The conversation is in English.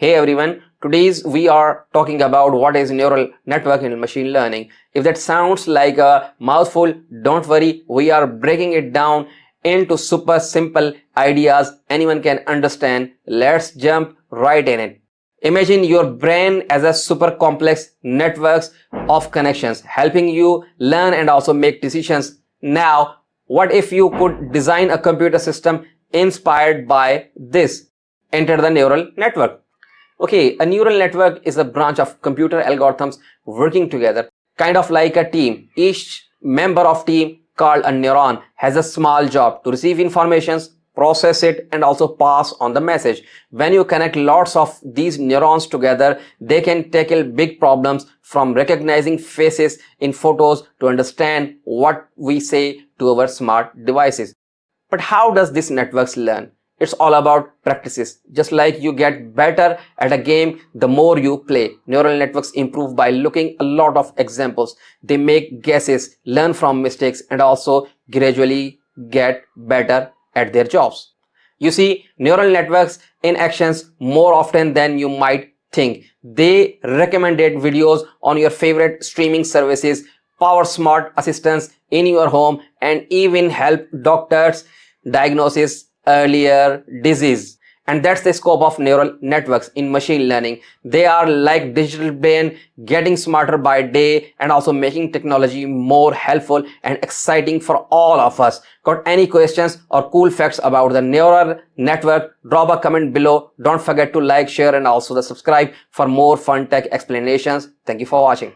Hey everyone, today's we are talking about what is neural network in machine learning. If that sounds like a mouthful, don't worry, we are breaking it down into super simple ideas anyone can understand. Let's jump right in it. Imagine your brain as a super complex networks of connections helping you learn and also make decisions. Now, what if you could design a computer system inspired by this? Enter the neural network. Okay, a neural network is a branch of computer algorithms working together, kind of like a team. Each member of team called a neuron has a small job to receive informations, process it, and also pass on the message. When you connect lots of these neurons together, they can tackle big problems from recognizing faces in photos to understand what we say to our smart devices. But how does this networks learn? It's all about practices. Just like you get better at a game the more you play. Neural networks improve by looking a lot of examples. They make guesses, learn from mistakes, and also gradually get better at their jobs. You see neural networks in actions more often than you might think. They recommended videos on your favorite streaming services, power smart assistants in your home, and even help doctors diagnosis earlier disease. And that's the scope of neural networks in machine learning. They are like digital brain, getting smarter by day and also making technology more helpful and exciting for all of us. Got any questions or cool facts about the neural network? Drop a comment below. Don't forget to like, share, and also the subscribe for more fun tech explanations. Thank you for watching.